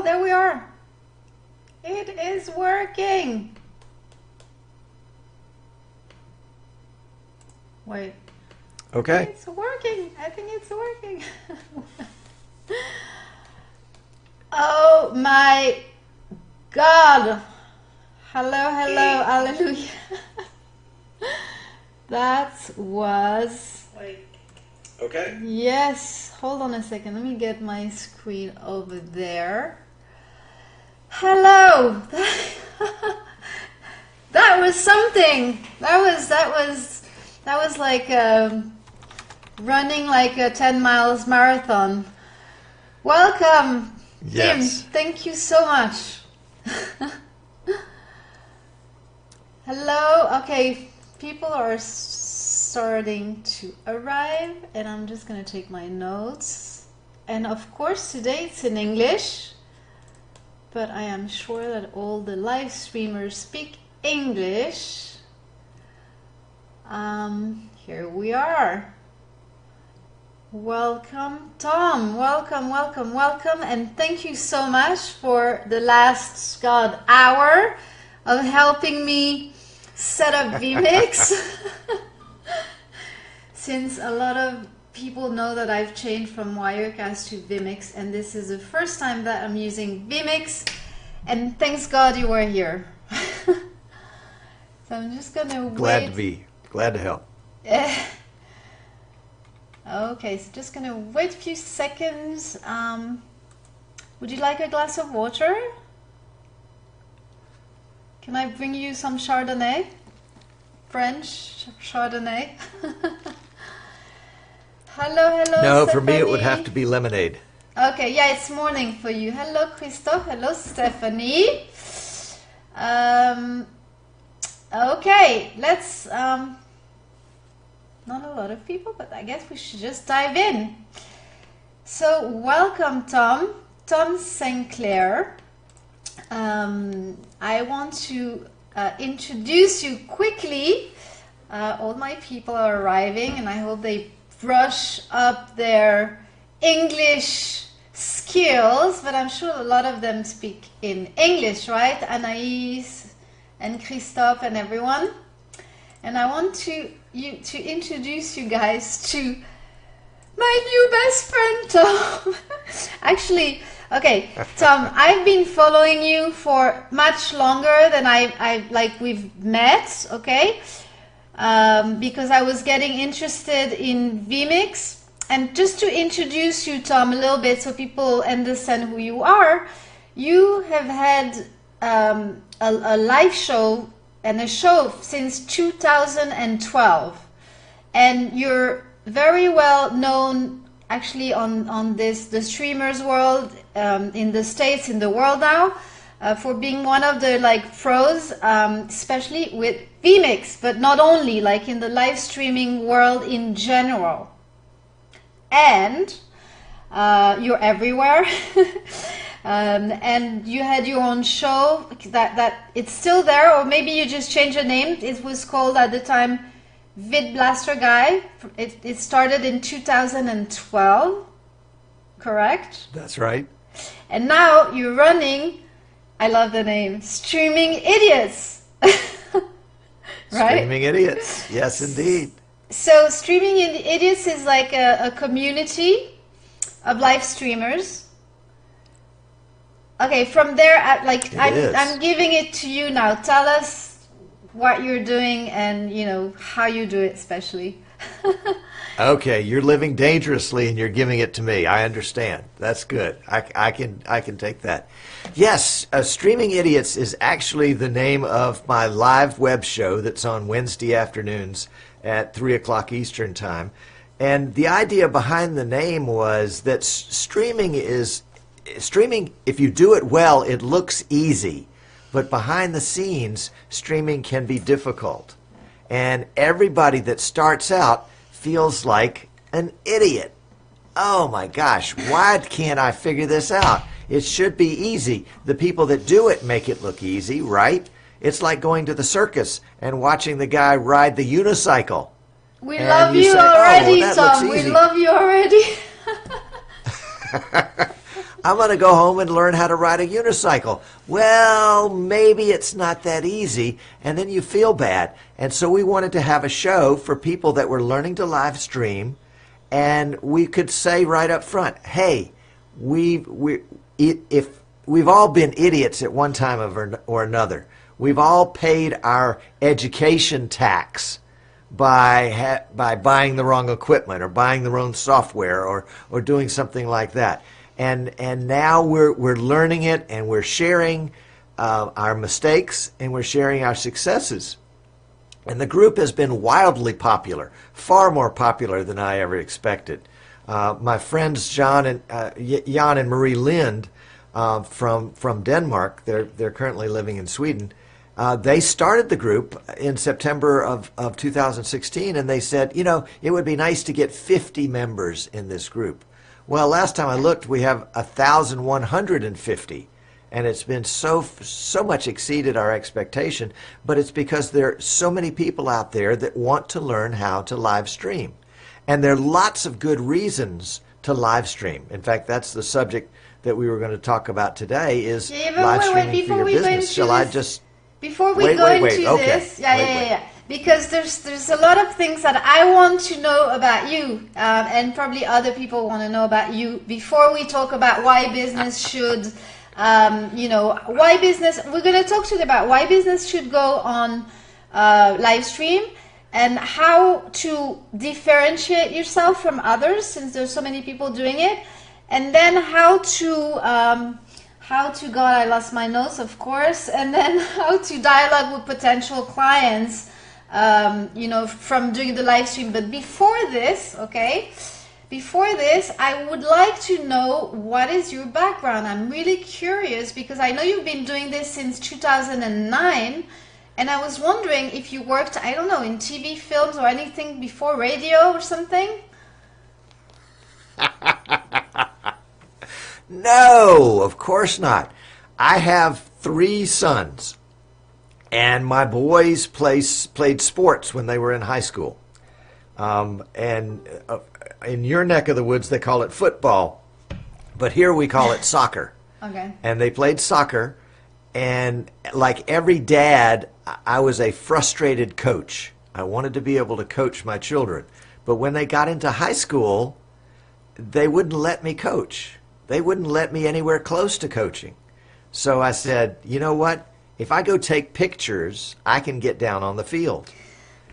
there we are. It is working. Wait. Okay. It's working. I think it's working. Oh my God. Hello, hello, hallelujah. That was... Wait. Okay. Yes. Hold on a second. Let me get my screen over there. Hello. That was something. That was like running like a 10 miles marathon. Welcome, Yes. Tim. Thank you so much. Hello. Okay, people are starting to arrive, and I'm just gonna take my notes. And of course, today it's in English, but I am sure that all the live streamers speak English. Here we are. Welcome, Tom. Welcome, welcome, welcome. And thank you so much for the last, hour of helping me set up vMix. Since a lot of people know that I've changed from Wirecast to vMix, and this is the first time that I'm using vMix, and thanks God you were here. So I'm just gonna wait. Glad to help. Okay, so just gonna wait a few seconds. Would you like a glass of water? Can I bring you some Chardonnay? French Chardonnay? Hello, hello. No, Stephanie. for me it would have to be lemonade. Okay, yeah, it's morning for you. Hello, Christophe. Hello, Stephanie. Okay, let's... not a lot of people, but I guess we should just dive in. So, welcome, Tom. Tom Sinclair. I want to introduce you quickly. All my people are arriving, and I hope they brush up their English skills, but I'm sure a lot of them speak in English, right? Anaïs and Christophe and everyone. And I want to introduce you guys to my new best friend, Tom. Actually, okay, Tom, I've been following you for much longer than we've met, okay? Because I was getting interested in vMix. And just to introduce you, Tom, a little bit so people understand who you are, you have had a live show and a show since 2012. And you're very well known actually on the streamers world, in the States, in the world now, for being one of the pros, especially with vMix, but not only, like in the live streaming world in general. And you're everywhere. And you had your own show that it's still there, or maybe you just changed the name. It was called at the time Vid Blaster Guy. It started in 2012, correct? That's right. And now you're running, I love the name, Streaming Idiots. Right? Streaming Idiots, yes indeed. So Streaming Idiots is like a community of live streamers. Okay, from there, I'm giving it to you now. Tell us what you're doing and, how you do it especially. Okay, you're living dangerously and you're giving it to me. I understand. That's good. I can take that. Yes, Streaming Idiots is actually the name of my live web show that's on Wednesday afternoons at 3 o'clock Eastern Time. And the idea behind the name was that streaming, if you do it well, it looks easy. But behind the scenes, streaming can be difficult. And everybody that starts out feels like an idiot. Oh my gosh, why can't I figure this out? It should be easy. The people that do it make it look easy, right? It's like going to the circus and watching the guy ride the unicycle. We love you already, Tom. We love you already. I'm going to go home and learn how to ride a unicycle. Well, maybe it's not that easy, and then you feel bad. And so we wanted to have a show for people that were learning to live stream, and we could say right up front, hey, we've all been idiots at one time or another. We've all paid our education tax by buying the wrong equipment or buying the wrong software or doing something like that. And now we're learning it, and we're sharing our mistakes, and we're sharing our successes. And the group has been wildly popular, far more popular than I ever expected. My friends Jan and Marie Lind from Denmark, they're currently living in Sweden. They started the group in September of 2016, and they said, you know, it would be nice to get 50 members in this group. Well, last time I looked, we have 1,150, and it's been so much exceeded our expectation, but it's because there are so many people out there that want to learn how to live stream. And there are lots of good reasons to live stream. In fact, that's the subject that we were going to talk about today is live streaming for your business. Shall I just... Before we go into this, because there's a lot of things that I want to know about you, and probably other people want to know about you before we talk about why business should, why business. We're going to talk today about why business should go on live stream and how to differentiate yourself from others, since there's so many people doing it, and then how to God, I lost my notes, of course, and then how to dialogue with potential clients, from doing the live stream. But before this, I would like to know, what is your background? I'm really curious, because I know you've been doing this since 2009, and I was wondering if you worked, I don't know, in TV, films, or anything before radio or something? No, of course not. I have 3 sons, and my boys played sports when they were in high school. In your neck of the woods, they call it football, but here we call it soccer. Okay. And they played soccer, and like every dad, I was a frustrated coach. I wanted to be able to coach my children, but when they got into high school, they wouldn't let me coach. They wouldn't let me anywhere close to coaching. So I said, you know what? If I go take pictures, I can get down on the field.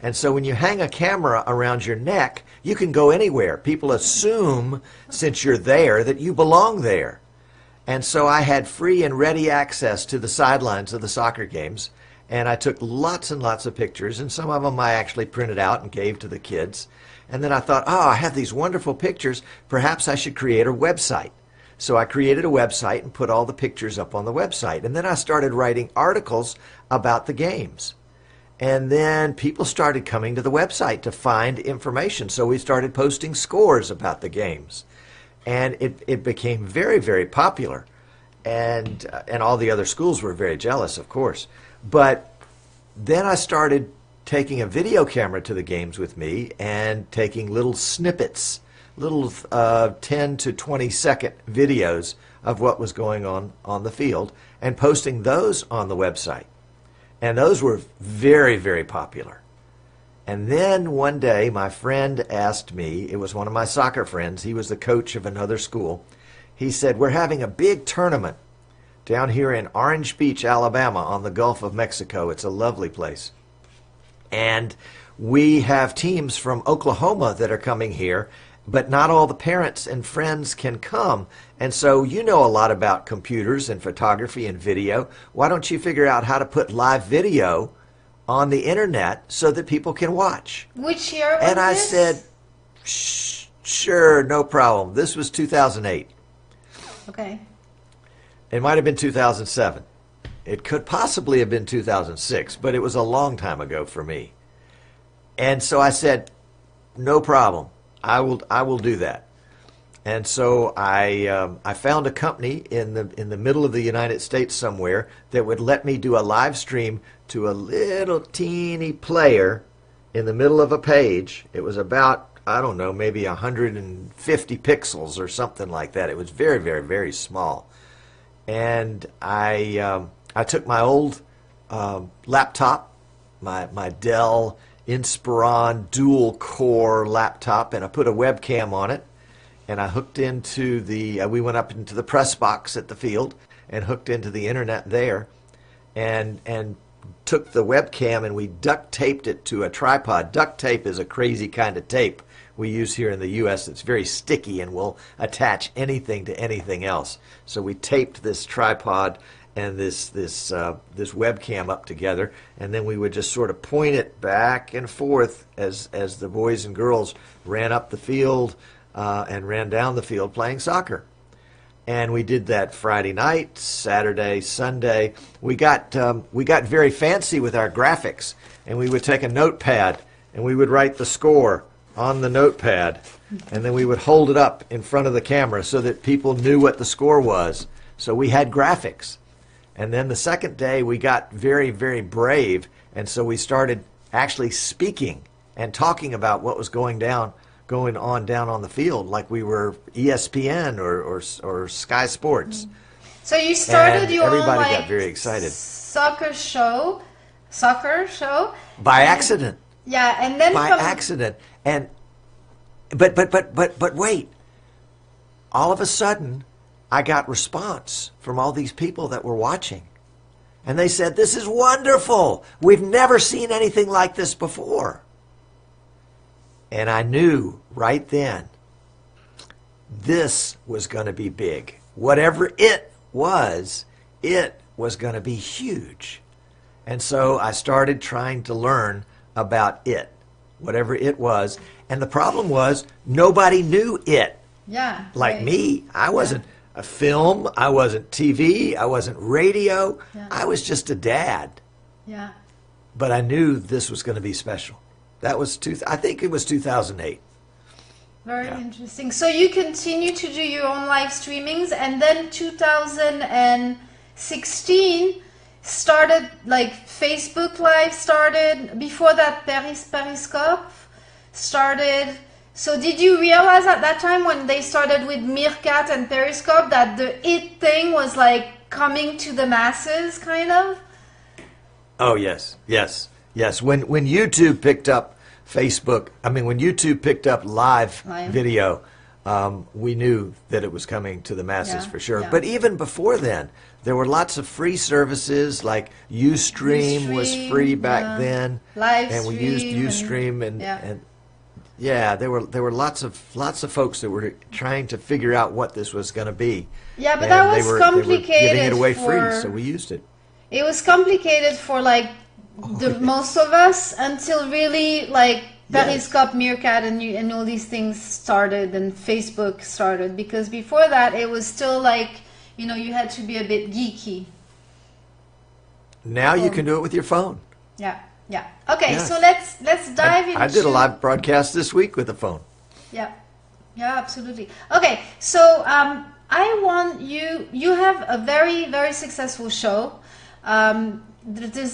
And so when you hang a camera around your neck, you can go anywhere. People assume, since you're there, that you belong there. And so I had free and ready access to the sidelines of the soccer games, and I took lots and lots of pictures, and some of them I actually printed out and gave to the kids. And then I thought, I have these wonderful pictures. Perhaps I should create a website. So I created a website and put all the pictures up on the website. And then I started writing articles about the games. And then people started coming to the website to find information. So we started posting scores about the games. And it became very, very popular. And all the other schools were very jealous, of course. But then I started taking a video camera to the games with me and taking little snippets, little 10 to 20 second videos of what was going on the field, and posting those on the website. And those were very, very popular. And then one day my friend asked me, it was one of my soccer friends, he was the coach of another school, he said, we're having a big tournament down here in Orange Beach, Alabama, on the Gulf of Mexico. It's a lovely place. And we have teams from Oklahoma that are coming here, but not all the parents and friends can come. And so you know a lot about computers and photography and video. Why don't you figure out how to put live video on the internet so that people can watch? Which year was And I this? said, sure, no problem. This was 2008. Okay. It might have been 2007. It could possibly have been 2006, but it was a long time ago for me. And so I said, no problem. I will do that. And so I found a company in the middle of the United States somewhere that would let me do a live stream to a little teeny player in the middle of a page. It was about I don't know, maybe 150 pixels or something like that. It was very, very, very small. And I took my old laptop, my Dell Inspiron dual core laptop, and I put a webcam on it, and I hooked into we went up into the press box at the field and hooked into the internet there, and took the webcam and we duct taped it to a tripod. Duct tape is a crazy kind of tape we use here in the U.S. It's very sticky and will attach anything to anything else. So we taped this tripod and this webcam up together, and then we would just sort of point it back and forth as the boys and girls ran up the field and ran down the field playing soccer. And we did that Friday night, Saturday, Sunday. We got very fancy with our graphics, and we would take a notepad and we would write the score on the notepad, and then we would hold it up in front of the camera so that people knew what the score was. So we had graphics. And then the second day we got very, very brave, and so we started actually speaking and talking about what was going on down on the field, like we were ESPN or Sky Sports. So you started your everybody got very excited. Soccer show by accident. Yeah, and then by accident. And but wait, all of a sudden I got response from all these people that were watching, and they said, "This is wonderful. We've never seen anything like this before." And I knew right then this was going to be big. Whatever it was going to be huge. And so I started trying to learn about it, whatever it was. And the problem was nobody knew it. Yeah. Like right. me, I wasn't a film, I wasn't TV, I wasn't radio. Yeah. I was just a dad. Yeah. But I knew this was going to be special. That was I think it was 2008. Very interesting. So you continue to do your own live streamings, and then 2016 started, like Facebook Live started. Before that, Periscope started. So did you realize at that time when they started with Meerkat and Periscope that the it thing was like coming to the masses, kind of? Oh yes. When YouTube picked up when YouTube picked up live video, we knew that it was coming to the masses for sure. Yeah. But even before then, there were lots of free services, like Ustream was free back then, and we used Ustream, and there were lots of folks that were trying to figure out what this was going to be. Yeah, but that was complicated. They were giving it away free, so we used it. It was complicated for most of us until really Periscope, Meerkat, and all these things started, and Facebook started, because before that it was still you had to be a bit geeky. Now you can do it with your phone. Yeah. Okay, so let's dive into. I did a live broadcast this week with a phone. Yeah, absolutely. Okay, so I want you have a very, very successful show. There's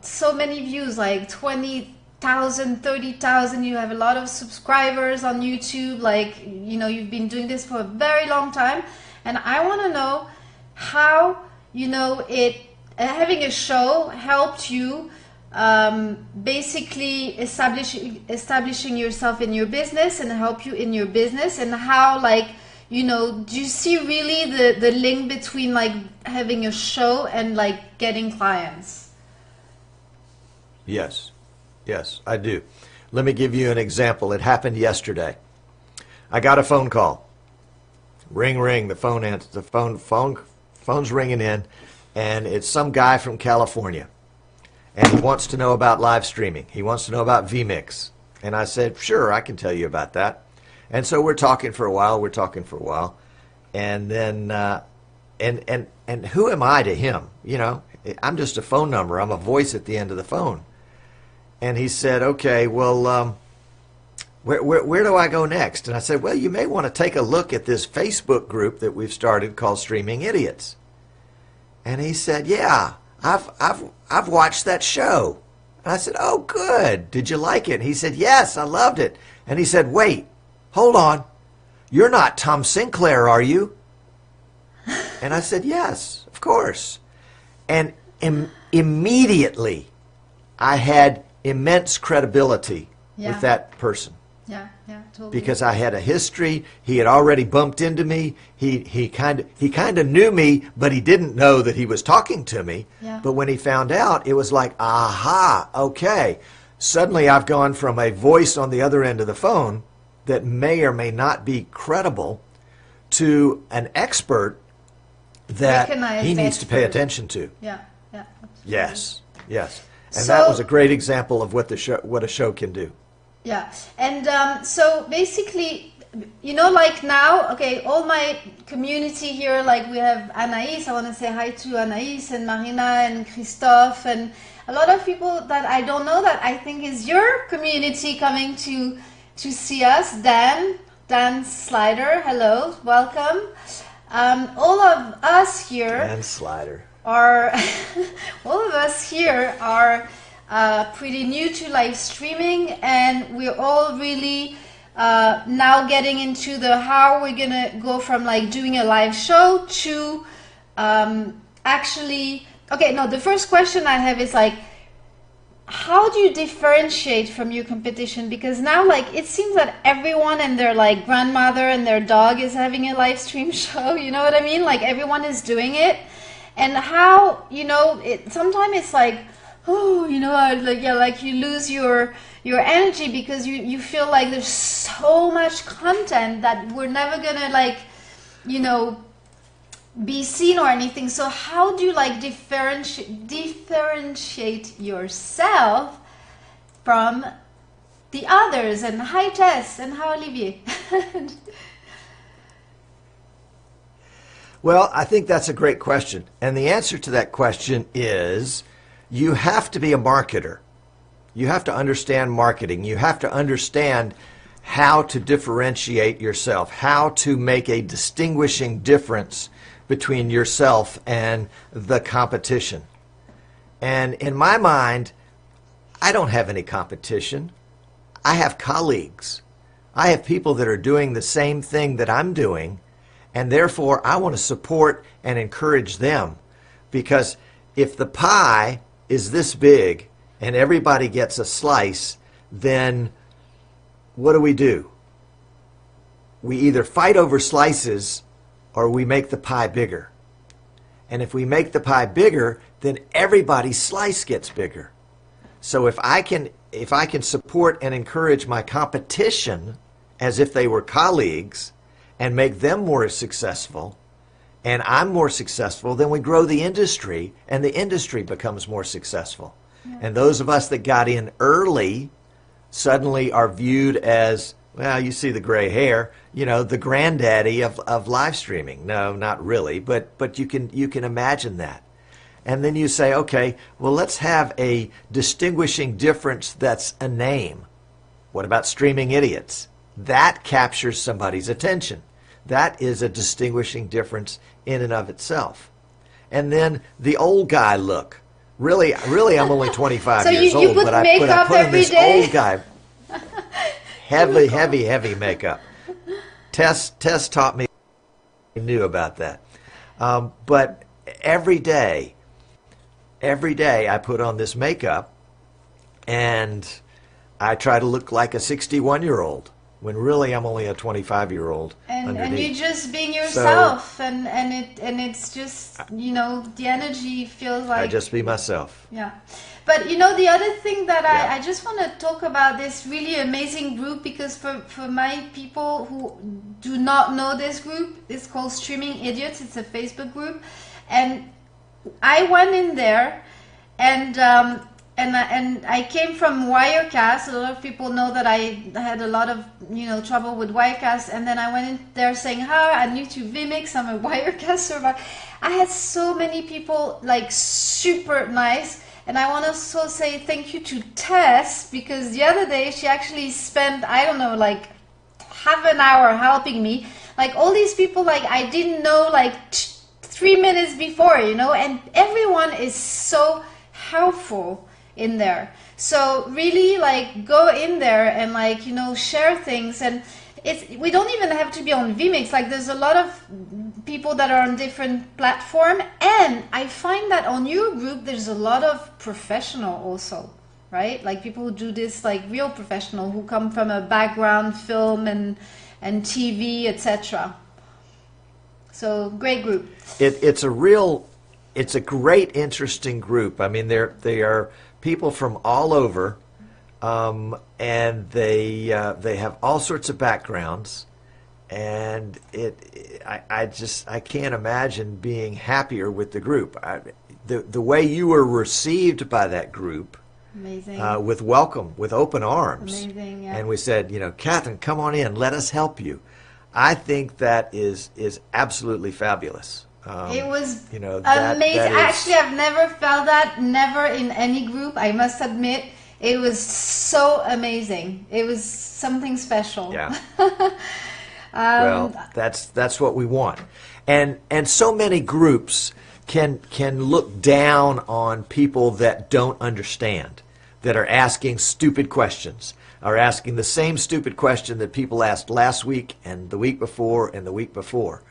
so many views, 20,000, 30,000. You have a lot of subscribers on YouTube. You've been doing this for a very long time, and I want to know how having a show helped you basically establishing yourself in your business and help you in your business, and how do you see really the link between having a show and getting clients? Yes, I do. Let me give you an example. It happened yesterday. I got a phone call. Ring, the phone answers. The phone's ringing in, and it's some guy from California, and he wants to know about live streaming. He wants to know about vMix, and I said, sure, I can tell you about that. And so we're talking for a while, and then and who am I to him? I'm just a phone number. I'm a voice at the end of the phone. And he said, okay, well, where do I go next? And I said, well, you may want to take a look at this Facebook group that we've started called Streaming Idiots. And he said, yeah, I've watched that show. And I said, oh, good. Did you like it? And he said, yes, I loved it. And he said, wait, hold on. You're not Tom Sinclair, are you? And I said, yes, of course. And immediately I had immense credibility with that person. Yeah, totally. Because I had a history. He had already bumped into me. He kind of knew me, but he didn't know that he was talking to me. Yeah. But when he found out, it was like, aha, okay. Suddenly I've gone from a voice on the other end of the phone that may or may not be credible to an expert that he needs to pay attention to. Yeah, absolutely. Yes. And So, that was a great example of what a show can do. Yeah, and so basically, you know, like now, okay, all my community here, like we have Anaïs, I want to say hi to Anaïs and Marina and Christophe and a lot of people that I don't know that I think is your community coming to see us. Dan Slider, hello, welcome. All of us here Dan Slider. are all of us here are pretty new to live streaming, and we're all really now getting into the how we're gonna go from like doing a live show to actually. Okay, no, the first question I have is like, how do you differentiate from your competition? Because now, like, it seems that everyone and their like grandmother and their dog is having a live stream show. You know what I mean? Like everyone is doing it, and how, you know, sometimes it's like, oh, you know, like you lose your energy because you feel like there's so much content that we're never gonna like, you know, be seen or anything. So how do you like differentiate yourself from the others? And hi Tess, and hi Olivier. Well, I think that's a great question. And the answer to that question is you have to be a marketer. You have to understand marketing. You have to understand how to differentiate yourself, how to make a distinguishing difference between yourself and the competition. And in my mind, I don't have any competition. I have colleagues. I have people that are doing the same thing that I'm doing, and therefore I want to support and encourage them. Because if the pie is this big and everybody gets a slice, then what do? We either fight over slices or we make the pie bigger. And if we make the pie bigger, then everybody's slice gets bigger. So if I can support and encourage my competition as if they were colleagues and make them more successful, and I'm more successful, then we grow the industry and the industry becomes more successful. Yeah. And those of us that got in early suddenly are viewed as, well, you see the gray hair, you know, the granddaddy of live streaming. No, not really, but you can imagine that. And then you say, okay, well, let's have a distinguishing difference that's a name. What about Streaming Idiots? That captures somebody's attention. That is a distinguishing difference in and of itself. And then the old guy look. Really, I'm only 25 years old, but I put on this old guy. Heavy makeup. Tess taught me, knew about that. But every day I put on this makeup and I try to look like a 61-year-old when really I'm only a 25-year-old. And you're just being yourself, so, and it's just, you know, the energy feels like... I just be myself. Yeah. But, you know, the other thing that I just want to talk about this really amazing group, because for my people who do not know this group, it's called Streaming Idiots. It's a Facebook group. And I went in there and I came from Wirecast. A lot of people know that I had a lot of, you know, trouble with Wirecast, and then I went in there saying, hi, I'm new to Vimix, I'm a Wirecast survivor. I had so many people like super nice, and I want to also say thank you to Tess, because the other day she actually spent, I don't know, like half an hour helping me. Like all these people, like I didn't know like 3 minutes before, you know, and everyone is so helpful in there. So really, like, go in there and, like, you know, share things. And we don't even have to be on vMix. Like, there's a lot of people that are on different platform, and I find that on your group there's a lot of professional also, right? Like people who do this, like real professional, who come from a background, film and TV, etc. So great group. It's a great, interesting group. I mean, they are people from all over, and they have all sorts of backgrounds, and I can't imagine being happier with the group. The way you were received by that group. Amazing. With welcome, with open arms. Amazing, yeah. And we said, you know, Catherine, come on in, let us help you. I think that is absolutely fabulous. It was, you know, amazing. Actually, I've never felt that, never in any group, I must admit. It was so amazing. It was something special. Yeah. Well, that's what we want. And so many groups can look down on people that don't understand, that are asking stupid questions, are asking the same stupid question that people asked last week and the week before and the week before.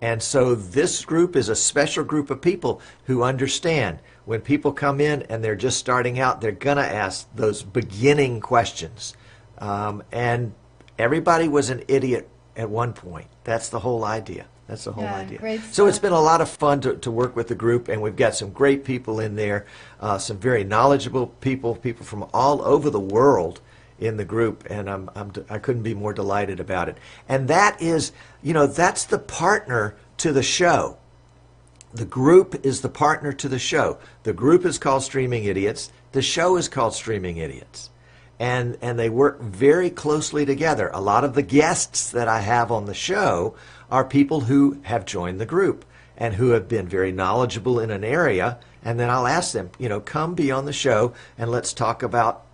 And so this group is a special group of people who understand when people come in and they're just starting out, they're going to ask those beginning questions. And everybody was an idiot at one point. That's the whole idea. That's the whole idea. Great so it's stuff. been a lot of fun to work with the group, and we've got some great people in there, some very knowledgeable people from all over the world in the group, and I couldn't be more delighted about it. And that is, you know, that's the partner to the show. The group is the partner to the show. The group is called Streaming Idiots. The show is called Streaming Idiots. And they work very closely together. A lot of the guests that I have on the show are people who have joined the group and who have been very knowledgeable in an area, and then I'll ask them, you know, come be on the show and let's talk about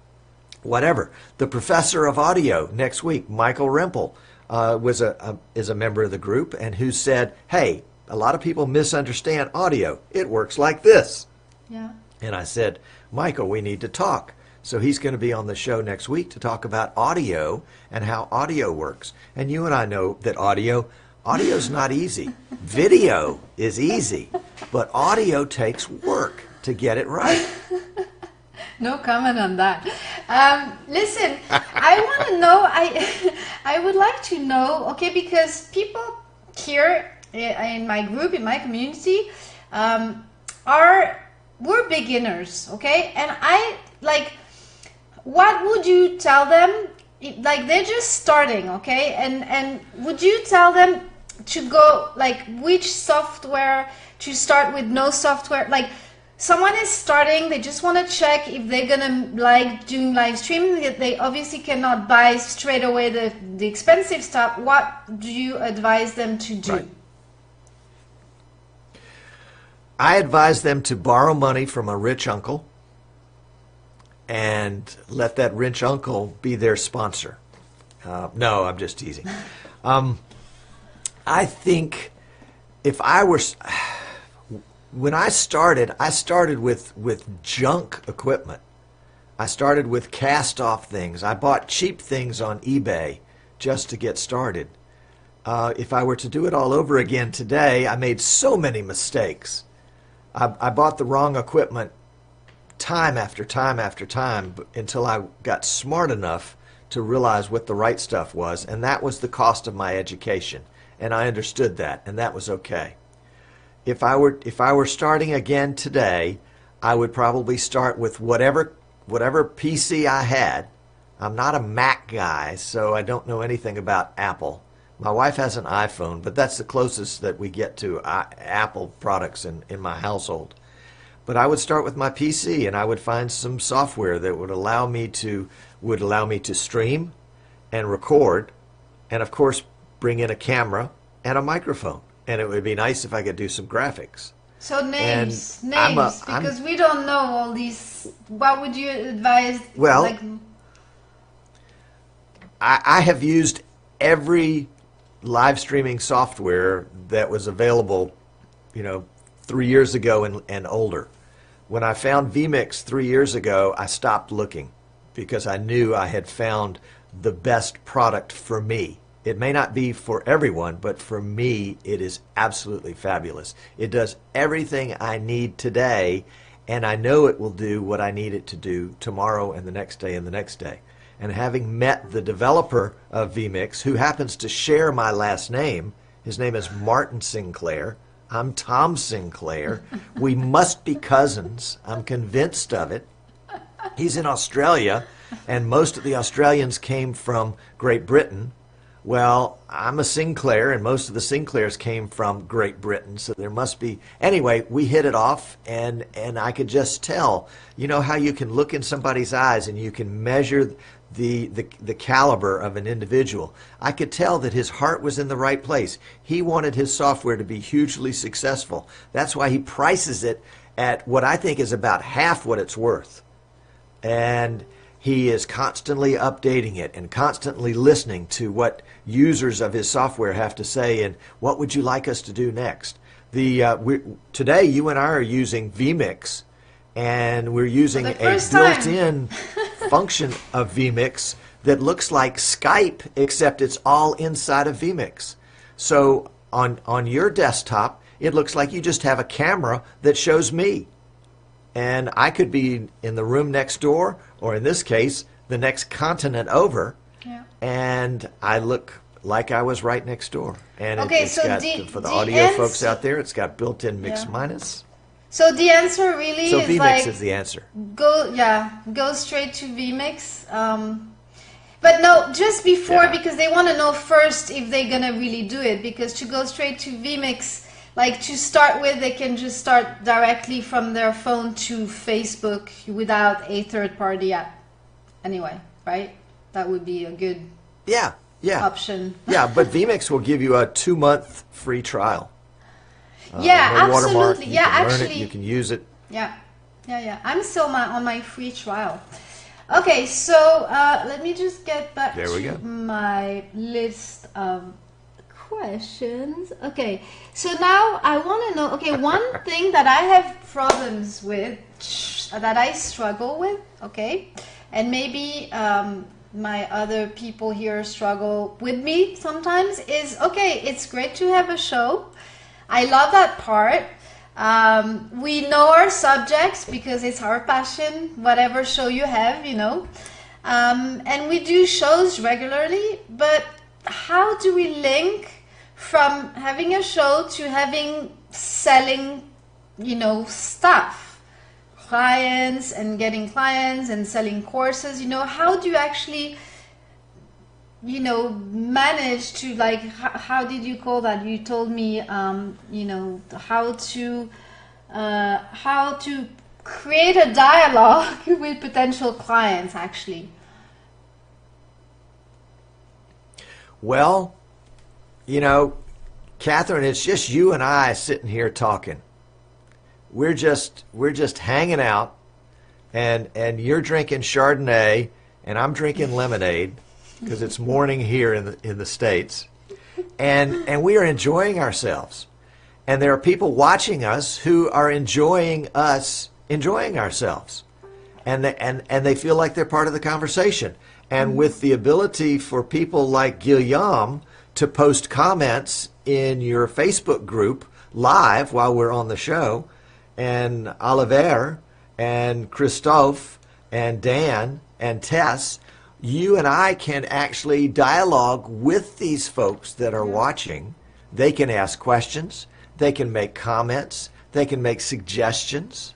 whatever. The professor of audio next week, Michael Rempel, is a member of the group, and who said, hey, a lot of people misunderstand audio. It works like this. Yeah. And I said, Michael, we need to talk. So he's going to be on the show next week to talk about audio and how audio works. And you and I know that audio's not easy. Video is easy, but audio takes work to get it right. No comment on that. Listen, I want to know, I would like to know, okay, because people here in my group, in my community, we're beginners, okay? And what would you tell them? Like, they're just starting, okay? And would you tell them to go, like, which software to start with, no software? Like, someone is starting, they just want to check if they're gonna like doing live streaming. They obviously cannot buy straight away the expensive stuff. What do you advise them to do? Right. I advise them to borrow money from a rich uncle and let that rich uncle be their sponsor. No, I'm just teasing. I think if I were... When I started with junk equipment. I started with cast-off things. I bought cheap things on eBay just to get started. If I were to do it all over again today, I made so many mistakes. I bought the wrong equipment time after time after time until I got smart enough to realize what the right stuff was, and that was the cost of my education. And I understood that, and that was okay. If I were starting again today, I would probably start with whatever PC I had. I'm not a Mac guy, so I don't know anything about Apple. My wife has an iPhone, but that's the closest that we get to Apple products in my household. But I would start with my PC, and I would find some software that would allow me to stream and record, and of course bring in a camera and a microphone. And it would be nice if I could do some graphics. So names, because we don't know all these. What would you advise? Well, I have used every live streaming software that was available, 3 years ago and older. when I found vMix 3 years ago, I stopped looking because I knew I had found the best product for me. It may not be for everyone, but for me, it is absolutely fabulous. It does everything I need today, and I know it will do what I need it to do tomorrow and the next day and the next day. And having met the developer of vMix, who happens to share my last name, his name is Martin Sinclair. I'm Tom Sinclair. We must be cousins. I'm convinced of it. He's in Australia, and most of the Australians came from Great Britain. Well, I'm a Sinclair, and most of the Sinclairs came from Great Britain, so there must be... Anyway, we hit it off, and I could just tell. You know how you can look in somebody's eyes and you can measure the caliber of an individual. I could tell that his heart was in the right place. He wanted his software to be hugely successful. That's why he prices it at what I think is about half what it's worth. And he is constantly updating it and constantly listening to what users of his software have to say and what would you like us to do next. Today, you and I are using vMix, and we're using a built-in function of vMix that looks like Skype, except it's all inside of vMix. So on your desktop, it looks like you just have a camera that shows me. And I could be in the room next door, or in this case, the next continent over, and I look like I was right next door. And it's so got, for the audio folks out there, it's got built-in mix minus. So the answer really so is vMix like... is the answer. Go straight to vMix. But no, just before, because they want to know first if they're going to really do it. Because to go straight to vMix, like to start with, they can just start directly from their phone to Facebook without a third-party app. Anyway, right? That would be a good option. Yeah, but vMix will give you a 2-month free trial. No watermark. absolutely. You can learn it, you can use it. Yeah. I'm still on my free trial. Okay, so let me just get back to my list of questions. Okay, so now I want to know, okay, one thing that I have problems with, that I struggle with, okay, and maybe my other people here struggle with me sometimes, is, okay, it's great to have a show. I love that part. We know our subjects because it's our passion, whatever show you have, you know. And we do shows regularly, but how do we link from having a show to selling, you know, stuff? Clients and getting clients and selling courses, you know, how do you actually... you know, manage to, like, how did you call that? You told me, you know, how to create a dialogue with potential clients, actually. Well, you know, Catherine, it's just you and I sitting here talking. We're just hanging out, and you're drinking Chardonnay, and I'm drinking lemonade, because it's morning here in the States, and we are enjoying ourselves, and there are people watching us who are enjoying us enjoying ourselves, and they feel like they're part of the conversation. And with the ability for people like Guillaume to post comments in your Facebook group live while we're on the show, and Oliver and Christophe and Dan and Tess, you and I can actually dialogue with these folks that are watching. They can ask questions. They can make comments. They can make suggestions.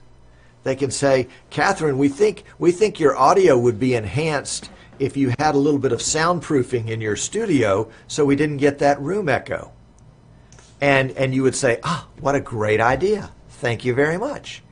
They can say, Catherine, we think your audio would be enhanced if you had a little bit of soundproofing in your studio so we didn't get that room echo. And you would say, what a great idea. Thank you very much.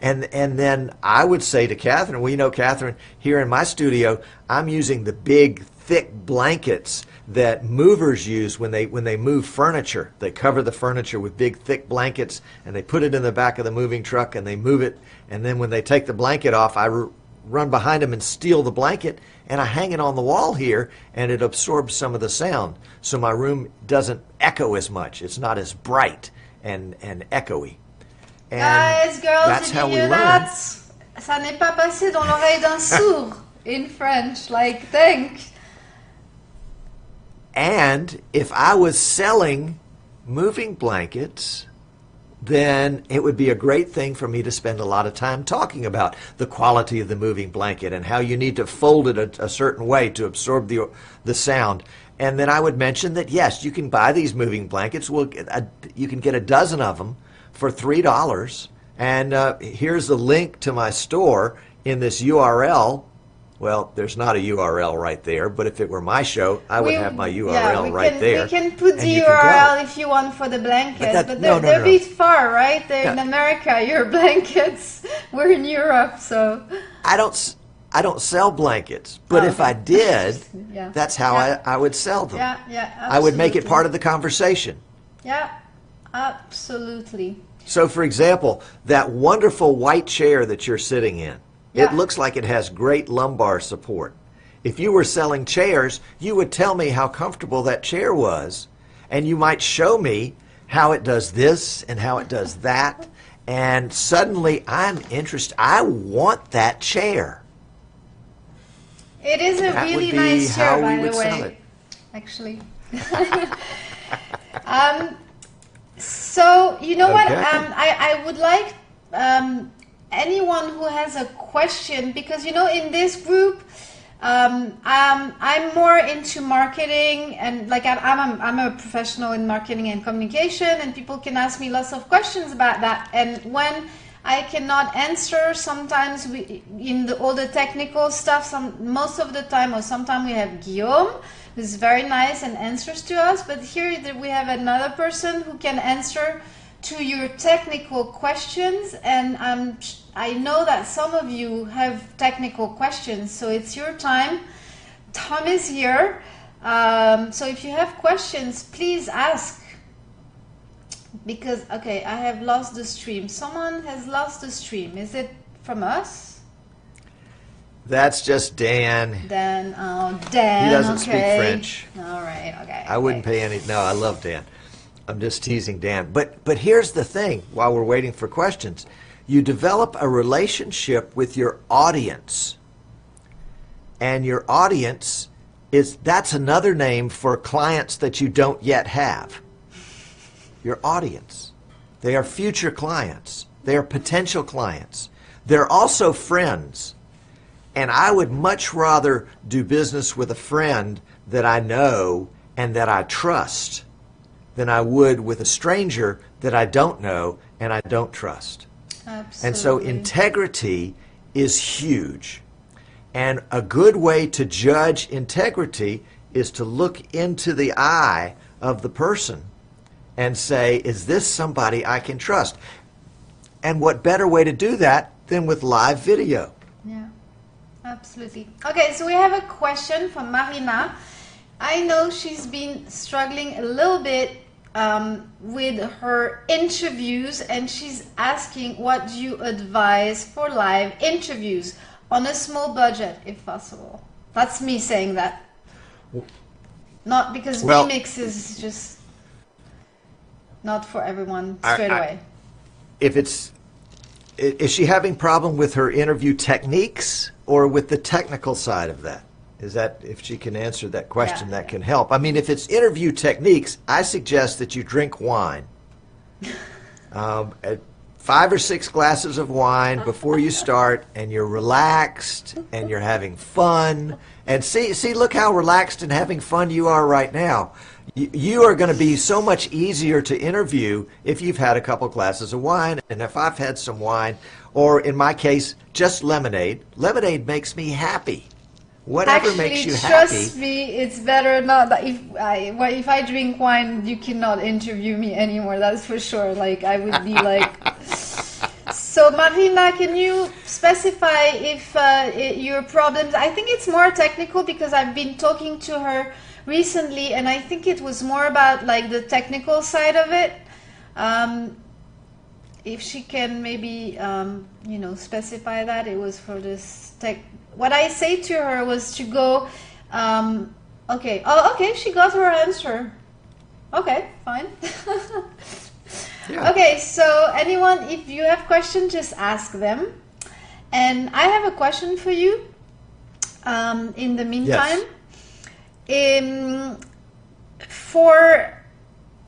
And then I would say to Catherine, well, you know, Catherine, here in my studio, I'm using the big, thick blankets that movers use when they move furniture. They cover the furniture with big, thick blankets, and they put it in the back of the moving truck, and they move it. And then when they take the blanket off, I run behind them and steal the blanket, and I hang it on the wall here, and it absorbs some of the sound. So my room doesn't echo as much. It's not as bright and echoey. And guys, girls, that's did how you we hear learn. that? Ça n'est pas passé dans l'oreille d'un sourd in French. Like, thanks. And if I was selling moving blankets, then it would be a great thing for me to spend a lot of time talking about the quality of the moving blanket and how you need to fold it a certain way to absorb the sound. And then I would mention that, yes, you can buy these moving blankets. You can get a dozen of them for $3. And here's a link to my store in this URL. Well, there's not a URL right there, but if it were my show, I would have my URL right there. We can put the you URL if you want for the blankets, but they're a bit far, right? They're in America, your blankets. We're in Europe, so... I don't sell blankets, but if I did, that's how I would sell them. Yeah, absolutely. I would make it part of the conversation. Yeah, absolutely. So, for example, that wonderful white chair that you're sitting in, it looks like it has great lumbar support. If you were selling chairs, you would tell me how comfortable that chair was, and you might show me how it does this and how it does that, and suddenly I'm interested. I want that chair. It is a really nice chair, by the way. Actually. So, you know what? I would like anyone who has a question, because, you know, in this group, I'm more into marketing, and like I'm a professional in marketing and communication, and people can ask me lots of questions about that. And when I cannot answer, sometimes all the technical stuff, most of the time, or sometimes we have Guillaume, who's very nice and answers to us, but here we have another person who can answer to your technical questions, and I know that some of you have technical questions, so it's your time. Tom is here, so if you have questions, please ask. Because, okay, I have lost the stream. Someone has lost the stream. Is it from us? That's just Dan. Dan, Dan. He doesn't speak French. All right, okay. I wouldn't pay any. No, I love Dan. I'm just teasing Dan. But here's the thing, while we're waiting for questions. You develop a relationship with your audience. And your audience that's another name for clients that you don't yet have. Your audience. They are future clients. They are potential clients. They're also friends. And I would much rather do business with a friend that I know and that I trust than I would with a stranger that I don't know and I don't trust. Absolutely. And so integrity is huge. And a good way to judge integrity is to look into the eye of the person and say, is this somebody I can trust? And what better way to do that than with live video? Yeah, absolutely. Okay, so we have a question from Marina. I know she's been struggling a little bit with her interviews, and she's asking, what do you advise for live interviews on a small budget, if possible? That's me saying that. Not because Vmix is just not for everyone straight away. Is she having problem with her interview techniques or with the technical side of that? Is that, if she can answer that question, that can help. I mean, if it's interview techniques, I suggest that you drink wine. 5 or 6 glasses of wine before you start, and you're relaxed and you're having fun. And see, look how relaxed and having fun you are right now. You are going to be so much easier to interview if you've had a couple glasses of wine, and if I've had some wine, or in my case, just lemonade. Lemonade makes me happy. Whatever makes you happy. Trust me, it's better not that if I drink wine, you cannot interview me anymore. That's for sure. Like, I would be like. So Marina, can you specify if your problems? I think it's more technical because I've been talking to her recently, and I think it was more about like the technical side of it. If she can maybe specify that it was for this tech. What I say to her was to go. Okay. Oh, okay. She got her answer. Okay, fine. Yeah. Okay, so anyone, if you have questions, just ask them. And I have a question for you. In the meantime,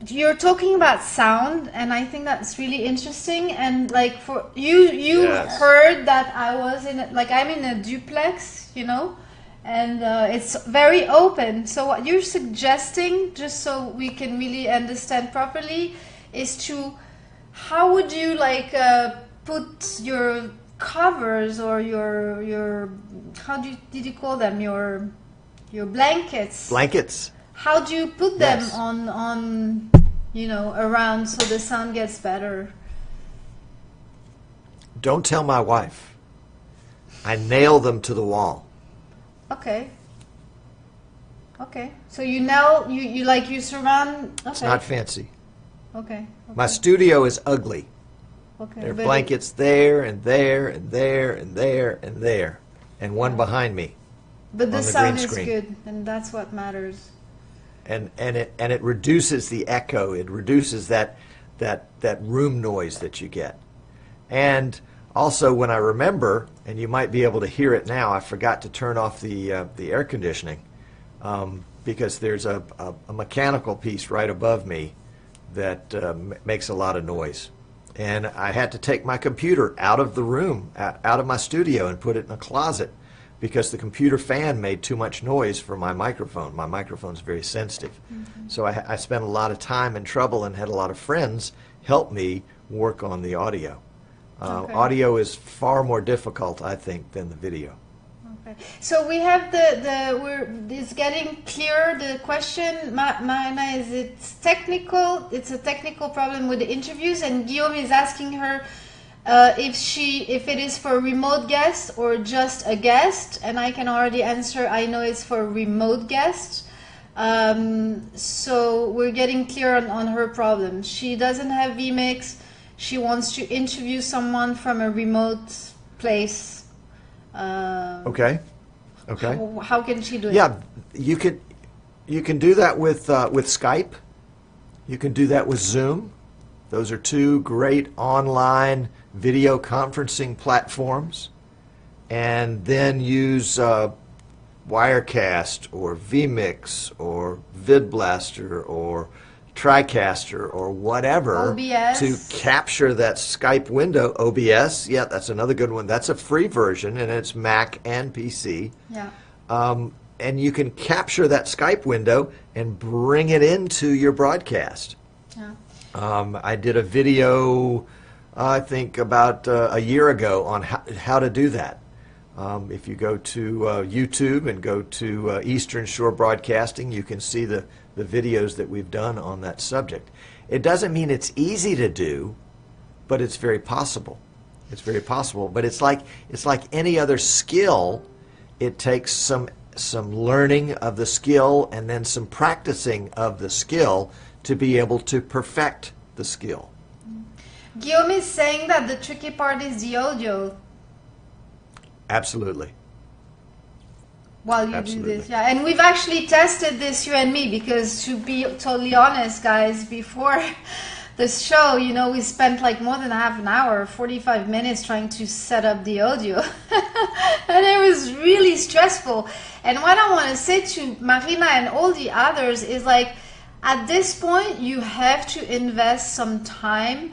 you're talking about sound, and I think that's really interesting. And like for you Yes. heard that I was I'm in a duplex, you know, and it's very open. So what you're suggesting, just so we can really understand properly, is how would you put your covers or your did you call them, your blankets? Blankets. How do you put them Yes. on around so the sound gets better? Don't tell my wife. I nail them to the wall. Okay. So you surround. Okay. It's not fancy. Okay. My studio is ugly. Okay. There are but blankets there and there and there and there and there, and one behind me. But the on the sound green is screen. good, and that's what matters. And it reduces the echo. It reduces that room noise that you get. And also, when I remember, and you might be able to hear it now, I forgot to turn off the air conditioning because there's a mechanical piece right above me that makes a lot of noise. And I had to take my computer out of the room, out of my studio, and put it in a closet because the computer fan made too much noise for my microphone. My microphone's very sensitive. Mm-hmm. So I spent a lot of time and trouble and had a lot of friends help me work on the audio. Okay. Audio is far more difficult, I think, than the video. Okay. So we have it's getting clear, the question, Marina, it's technical, it's a technical problem with the interviews, and Guillaume is asking her if it is for remote guests or just a guest, and I can already answer, I know it's for remote guests. So we're getting clear on her problem. She doesn't have vMix, she wants to interview someone from a remote place. Okay. How can she do it? Yeah, you can do that with Skype. You can do that with Zoom. Those are two great online video conferencing platforms. And then use Wirecast or vMix or VidBlaster or TriCaster or whatever OBS. to capture that Skype window. OBS, yeah, that's another good one. That's a free version, and it's Mac and PC. Yeah. And you can capture that Skype window and bring it into your broadcast. Yeah. I did a video, I think about a year ago, on how to do that. If you go to YouTube and go to Eastern Shore Broadcasting, you can see the videos that we've done on that subject. It doesn't mean it's easy to do, but it's very possible. It's very possible. But it's like any other skill. It takes some learning of the skill and then some practicing of the skill to be able to perfect the skill. Guillaume is saying that the tricky part is the audio Absolutely. while you Absolutely. do this. Yeah, and we've actually tested this, you and me, because to be totally honest, guys, before the show, we spent like more than half an hour, 45 minutes trying to set up the audio. And it was really stressful. And what I want to say to Marina and all the others is like, at this point, you have to invest some time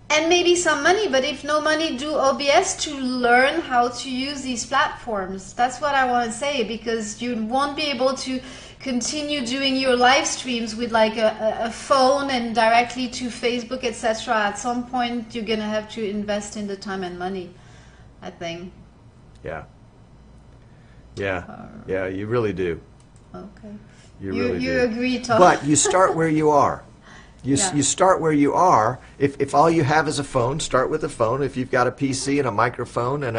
and maybe some money, but if no money, do OBS to learn how to use these platforms. That's what I want to say, because you won't be able to continue doing your live streams with like a phone and directly to Facebook, etc. At some point, you're going to have to invest in the time and money, I think. Yeah. Yeah, you really do. Okay. You really you do. agree, Tom? But you start where you are. You start where you are. If all you have is a phone, start with a phone. If you've got a PC and a microphone and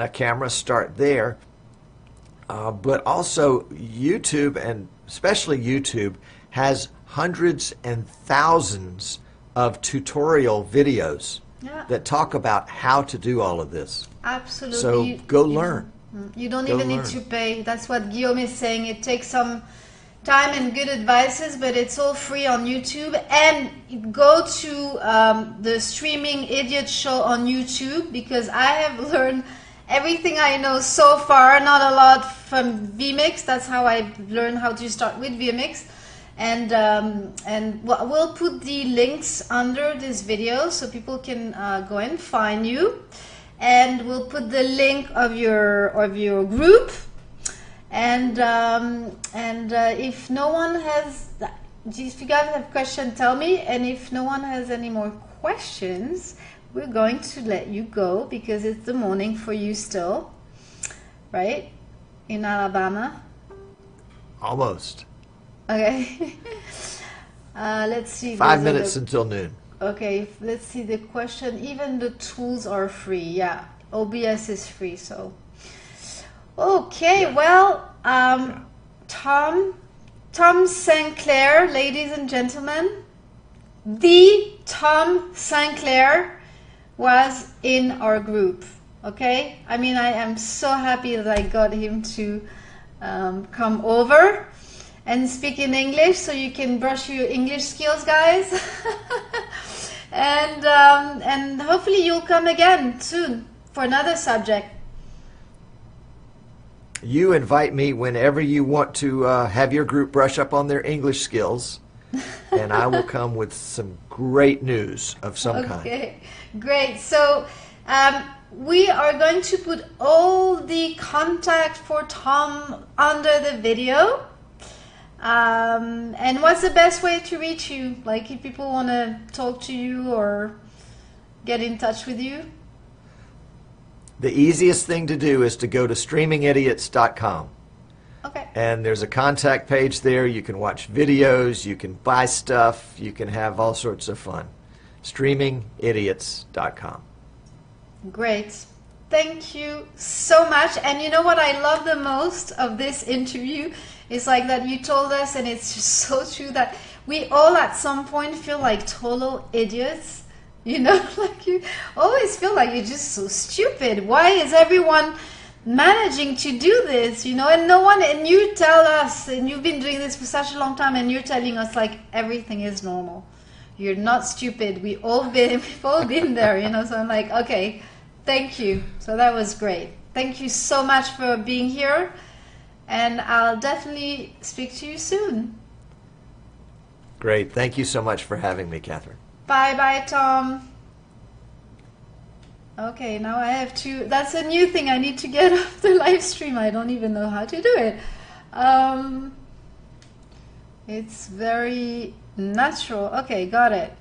a camera, start there. But also YouTube, and especially YouTube, has hundreds and thousands of tutorial videos that talk about how to do all of this. Absolutely. So go learn. You don't Go even need learn. to pay. That's what Guillaume is saying. It takes some time and good advices, but it's all free on YouTube. And go to the Streaming Idiot show on YouTube, because I have learned everything I know so far, not a lot from vMix. That's how I learned how to start with vMix. And we'll put the links under this video so people can go and find you. And we'll put the link of your group. And if no one has, if you guys have questions, tell me. And if no one has any more questions, we're going to let you go, because it's the morning for you still, right? In Alabama? Almost. Okay. Let's see. 5 minutes until noon. Okay, let's see the question. Even the tools are free. Yeah, OBS is free, so. Okay, yeah. Well, Tom Sinclair, ladies and gentlemen, the Tom Sinclair was in our group. Okay, I mean, I am so happy that I got him to come over and speak in English, so you can brush your English skills, guys. And hopefully you'll come again soon for another subject. You invite me whenever you want to have your group brush up on their English skills, and I will come with some great news of some kind. Okay, great. So we are going to put all the contact for Tom under the video. And what's the best way to reach you? Like, if people want to talk to you or get in touch with you? The easiest thing to do is to go to streamingidiots.com. Okay. And there's a contact page there. You can watch videos, you can buy stuff, you can have all sorts of fun. streamingidiots.com. Great. Thank you so much. And you know what I love the most of this interview is like that you told us, and it's just so true, that we all at some point feel like total idiots. You know, like you always feel like you're just so stupid. Why is everyone managing to do this? You know, and no one, and you tell us, and you've been doing this for such a long time, and you're telling us like everything is normal. You're not stupid. We've all been there, you know. So I'm like, okay, thank you. So that was great. Thank you so much for being here, and I'll definitely speak to you soon. Great. Thank you so much for having me, Catherine. Bye-bye, Tom. Okay, now I have to... That's a new thing. I need to get off the live stream. I don't even know how to do it. It's very natural. Okay, got it.